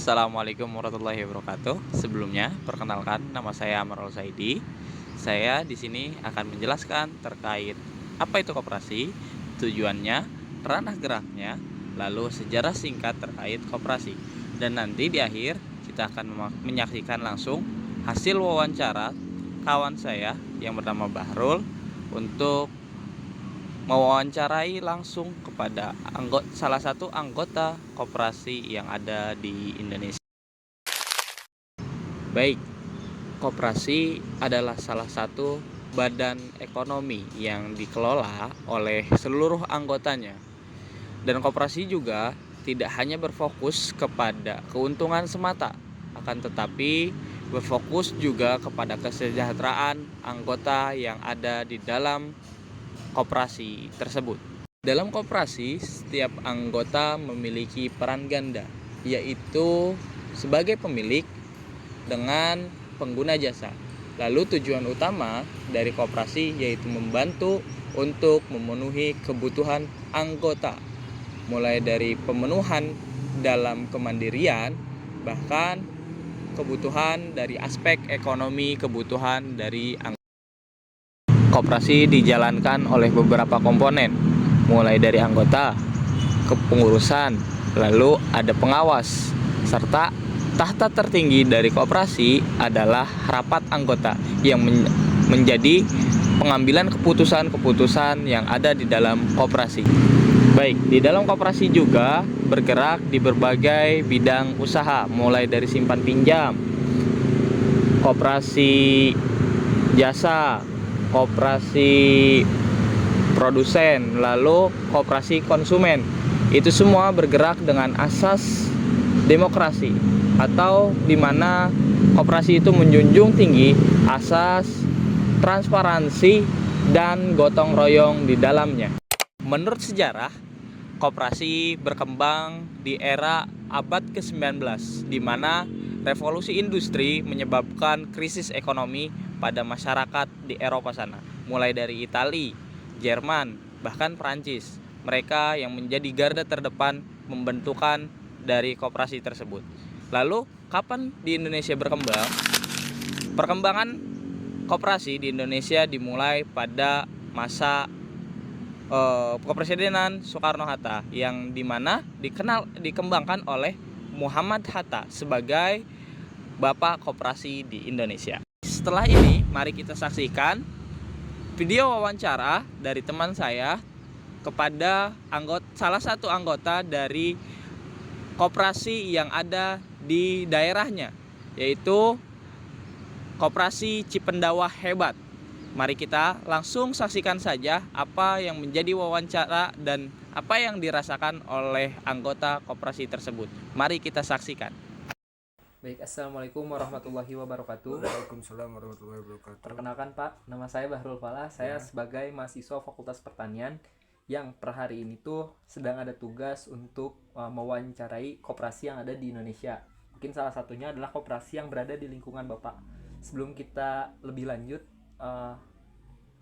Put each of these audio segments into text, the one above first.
Assalamualaikum warahmatullahi wabarakatuh. Sebelumnya, perkenalkan nama saya Amarul Saidi. Saya di sini akan menjelaskan terkait apa itu koperasi, tujuannya, ranah geraknya, lalu sejarah singkat terkait koperasi. Dan nanti di akhir kita akan menyaksikan langsung hasil wawancara kawan saya yang bernama Bahrul untuk mewawancarai langsung kepada salah satu anggota koperasi yang ada di Indonesia. Baik, koperasi adalah salah satu badan ekonomi yang dikelola oleh seluruh anggotanya. Dan koperasi juga tidak hanya berfokus kepada keuntungan semata, akan tetapi berfokus juga kepada kesejahteraan anggota yang ada di dalam koperasi tersebut. Dalam koperasi, setiap anggota memiliki peran ganda, yaitu sebagai pemilik dengan pengguna jasa. Lalu tujuan utama dari koperasi yaitu membantu untuk memenuhi kebutuhan anggota, mulai dari pemenuhan dalam kemandirian, bahkan kebutuhan dari aspek ekonomi, kebutuhan dari anggota. Koperasi dijalankan oleh beberapa komponen, mulai dari anggota, kepengurusan, lalu ada pengawas, serta tahta tertinggi dari koperasi adalah rapat anggota yang menjadi pengambilan keputusan-keputusan yang ada di dalam koperasi. Baik, di dalam koperasi juga bergerak di berbagai bidang usaha, mulai dari simpan pinjam, koperasi jasa, koperasi produsen, lalu koperasi konsumen. Itu semua bergerak dengan asas demokrasi, atau di mana koperasi itu menjunjung tinggi asas transparansi dan gotong royong di dalamnya. Menurut sejarah, koperasi berkembang di era abad ke-19, di mana revolusi industri menyebabkan krisis ekonomi pada masyarakat di Eropa sana, mulai dari Italia, Jerman, bahkan Prancis. Mereka yang menjadi garda terdepan membentukan dari koperasi tersebut. Lalu, kapan di Indonesia berkembang? Perkembangan koperasi di Indonesia dimulai pada masa kepresidenan Soekarno-Hatta, yang dimana dikembangkan oleh Muhammad Hatta sebagai Bapak Koperasi di Indonesia. Setelah ini, mari kita saksikan video wawancara dari teman saya kepada salah satu anggota dari koperasi yang ada di daerahnya, yaitu Koperasi Cipendawa Hebat. Mari kita langsung saksikan saja apa yang menjadi wawancara dan apa yang dirasakan oleh anggota koperasi tersebut. Mari kita saksikan. Baik, Assalamualaikum warahmatullahi wabarakatuh. Waalaikumsalam warahmatullahi wabarakatuh. Perkenalkan Pak, nama saya Bahrul Falah. Saya sebagai mahasiswa Fakultas Pertanian yang per hari ini tuh sedang ada tugas untuk mewawancarai koperasi yang ada di Indonesia. Mungkin salah satunya adalah koperasi yang berada di lingkungan Bapak. Sebelum kita lebih lanjut,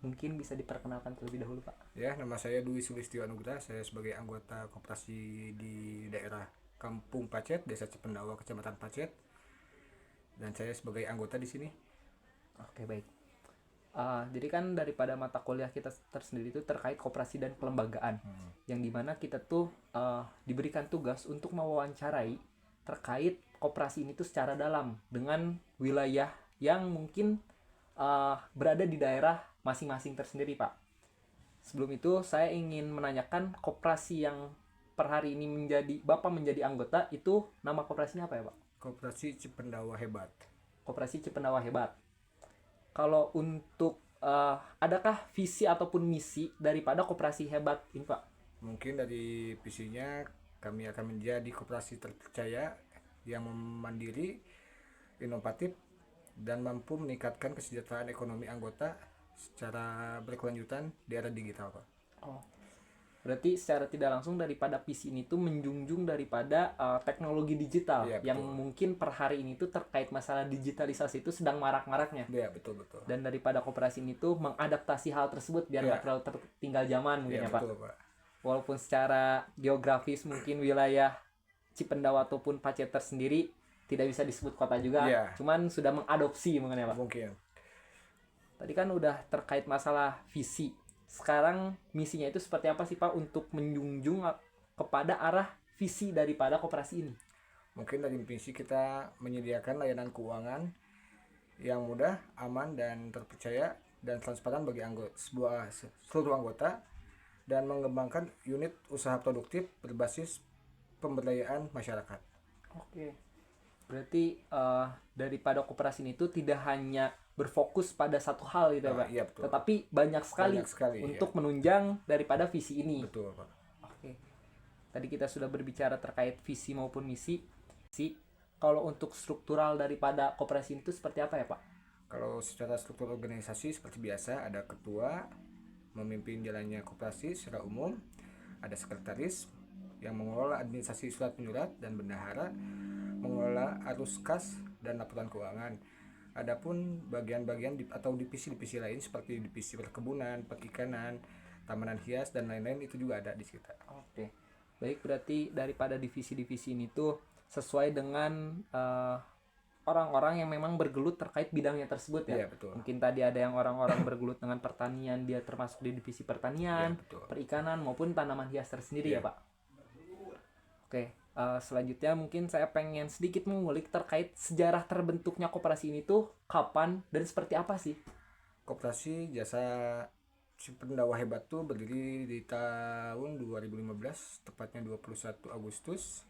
mungkin bisa diperkenalkan terlebih dahulu Pak. Ya, nama saya Dwi Sulistyo Anugrah. Saya sebagai anggota koperasi di daerah Kampung Pacet, Desa Cipendawa, Kecamatan Pacet. Dan saya sebagai anggota di sini. Oke, baik. Jadi kan daripada mata kuliah kita tersendiri itu terkait koperasi dan kelembagaan, yang dimana kita tuh diberikan tugas untuk mewawancarai terkait koperasi ini tuh secara dalam dengan wilayah yang mungkin berada di daerah masing-masing tersendiri, Pak. Sebelum itu saya ingin menanyakan koperasi yang per hari ini Bapak menjadi anggota, itu nama koperasinya apa ya, Pak? Koperasi Cipendawa Hebat. Koperasi Cipendawa Hebat. Kalau untuk adakah visi ataupun misi daripada koperasi hebat ini, Pak? Mungkin dari visinya kami akan menjadi koperasi terpercaya yang mandiri, inovatif, dan mampu meningkatkan kesejahteraan ekonomi anggota secara berkelanjutan di era digital, Pak. Oh, berarti secara tidak langsung daripada visi ini tuh menjunjung daripada teknologi digital, Ya, yang mungkin per hari ini tuh terkait masalah digitalisasi itu sedang marak-maraknya. Ya, betul. Dan daripada koperasi ini tuh mengadaptasi hal tersebut biar nggak terlalu tertinggal zaman mungkin ya, Pak. Betul, Pak. Walaupun secara geografis mungkin wilayah Cipendawa ataupun Paceter sendiri tidak bisa disebut kota juga, Iya. cuman sudah mengadopsi mungkin ya Pak. Mungkin. Tadi kan udah terkait masalah visi. Sekarang misinya itu seperti apa sih Pak untuk menjunjung kepada arah visi daripada koperasi ini? Mungkin dari misi kita menyediakan layanan keuangan yang mudah, aman, dan terpercaya dan transparan bagi seluruh anggota, dan mengembangkan unit usaha produktif berbasis pemberdayaan masyarakat. Oke. Berarti daripada koperasi ini itu tidak hanya berfokus pada satu hal gitu ya Pak. Iya, betul. Tetapi banyak sekali, Banyak sekali, untuk menunjang daripada visi ini. Betul, Pak. Oke. Tadi kita sudah berbicara terkait visi maupun misi. Kalau untuk struktural daripada koperasi itu seperti apa ya Pak? Kalau secara struktur organisasi seperti biasa, ada ketua memimpin jalannya koperasi secara umum, ada sekretaris yang mengelola administrasi surat menyurat dan bendahara mengelola arus kas dan laporan keuangan. Adapun bagian-bagian atau divisi-divisi lain seperti divisi perkebunan, perikanan, tamanan hias dan lain-lain itu juga ada di sekitar. Oke. Baik, berarti daripada divisi-divisi ini tuh sesuai dengan orang-orang yang memang bergelut terkait bidangnya tersebut ya. Iya, betul. Mungkin tadi ada yang orang-orang bergelut dengan pertanian, dia termasuk di divisi pertanian, Iya, betul. perikanan maupun tanaman hias tersendiri Iya. ya Pak. Oke, selanjutnya mungkin saya pengen sedikit mengulik terkait sejarah terbentuknya koperasi ini tuh kapan dan seperti apa sih? Koperasi Jasa Cipendawa Hebat tuh berdiri di tahun 2015, tepatnya 21 Agustus.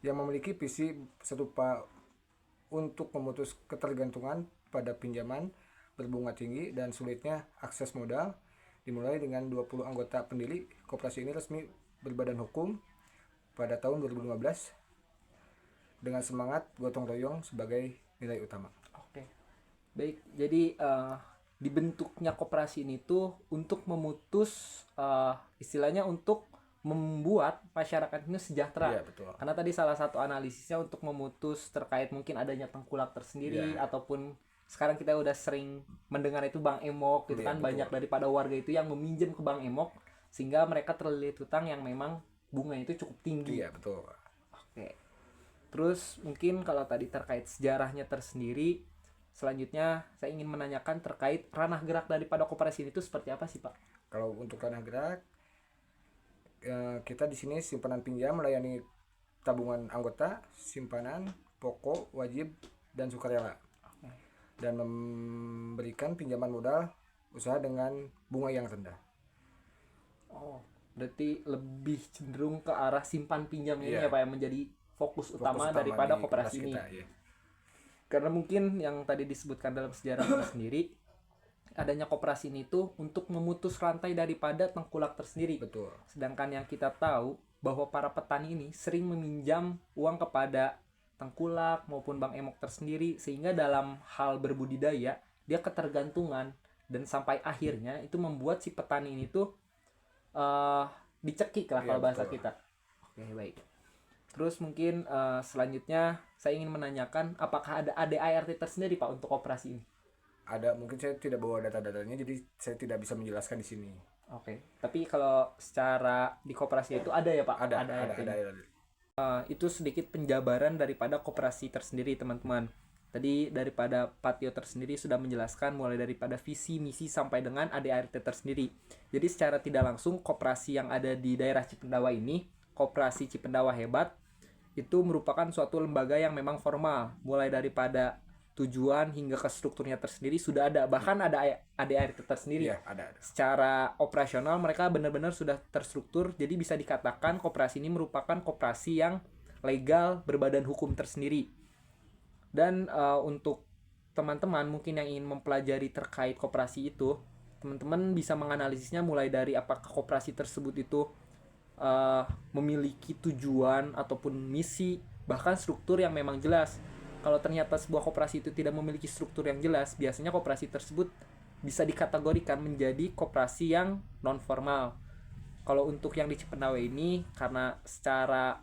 Yang memiliki visi serupa untuk memutus ketergantungan pada pinjaman berbunga tinggi dan sulitnya akses modal. Dimulai dengan 20 anggota pendiri, koperasi ini resmi berbadan hukum pada tahun 2015 dengan semangat gotong royong sebagai nilai utama. Oke. Baik, jadi dibentuknya koperasi ini tuh untuk memutus istilahnya untuk membuat masyarakat ini sejahtera. Iya, betul. Karena tadi salah satu analisisnya untuk memutus terkait mungkin adanya tengkulak tersendiri Iya. ataupun sekarang kita udah sering mendengar itu Bank Emok gitu Iya, kan, betul. banyak daripada warga itu yang meminjam ke Bank Emok sehingga mereka terlilit hutang yang memang bunganya itu cukup tinggi. Iya, betul. Oke. Terus mungkin kalau tadi terkait sejarahnya tersendiri, selanjutnya saya ingin menanyakan terkait ranah gerak daripada koperasi ini itu seperti apa sih Pak? Kalau untuk ranah gerak, kita di sini simpanan pinjam melayani tabungan anggota, simpanan, pokok, wajib, dan sukarela, dan memberikan pinjaman modal usaha dengan bunga yang rendah. Oh, berarti lebih cenderung ke arah simpan pinjam ini Iya. ya Pak yang menjadi fokus utama daripada di koperasi ini. kita, iya. Karena mungkin yang tadi disebutkan dalam sejarah itu sendiri, adanya koperasi ini tuh untuk memutus rantai daripada tengkulak tersendiri. Betul. Sedangkan yang kita tahu bahwa para petani ini sering meminjam uang kepada tengkulak maupun Bank Emok tersendiri sehingga dalam hal berbudidaya dia ketergantungan dan sampai akhirnya itu membuat si petani ini tuh dicekik lah Iya, kalau bahasa betul. kita. Oke, baik. Terus mungkin selanjutnya saya ingin menanyakan apakah ada ADART tersendiri Pak untuk koperasi ini? Ada, mungkin saya tidak bawa data-datanya, jadi saya tidak bisa menjelaskan di sini. Oke, tapi kalau secara di koperasi itu ada ya Pak? Ada. ART-nya. Itu sedikit penjabaran daripada koperasi tersendiri teman-teman. Tadi daripada Patio tersendiri sudah menjelaskan mulai daripada visi, misi sampai dengan ADART tersendiri. Jadi secara tidak langsung koperasi yang ada di daerah Cipendawa ini, Koperasi Cipendawa Hebat, itu merupakan suatu lembaga yang memang formal. Mulai daripada tujuan hingga ke strukturnya tersendiri sudah ada. Bahkan ada ADART tersendiri. Iya, ada. Secara operasional mereka benar-benar sudah terstruktur, jadi bisa dikatakan koperasi ini merupakan koperasi yang legal berbadan hukum tersendiri. Dan untuk teman-teman mungkin yang ingin mempelajari terkait koperasi itu, teman-teman bisa menganalisisnya mulai dari apakah koperasi tersebut itu memiliki tujuan ataupun misi, bahkan struktur yang memang jelas. Kalau ternyata sebuah koperasi itu tidak memiliki struktur yang jelas, biasanya koperasi tersebut bisa dikategorikan menjadi koperasi yang non formal. Kalau untuk yang di Cipendawa ini, karena secara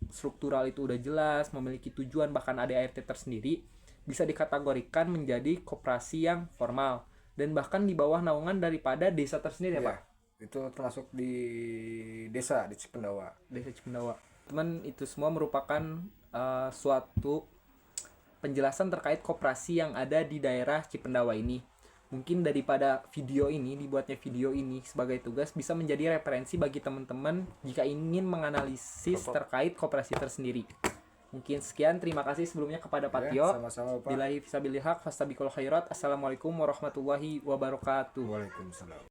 struktural itu udah jelas, memiliki tujuan, bahkan ada ART tersendiri, bisa dikategorikan menjadi koperasi yang formal dan bahkan di bawah naungan daripada desa tersendiri ya Iya, Pak. itu termasuk di desa di Cipendawa. Desa Cipendawa. Teman, itu semua merupakan suatu penjelasan terkait koperasi yang ada di daerah Cipendawa ini. Mungkin daripada dibuatnya video ini sebagai tugas bisa menjadi referensi bagi teman-teman jika ingin menganalisis terkait koperasi tersendiri. Mungkin sekian, terima kasih sebelumnya kepada Pak Tio. Sama-sama Pak. Billahi fisabilillah, fastabiqul khairat. Assalamualaikum warahmatullahi wabarakatuh. Waalaikumsalam.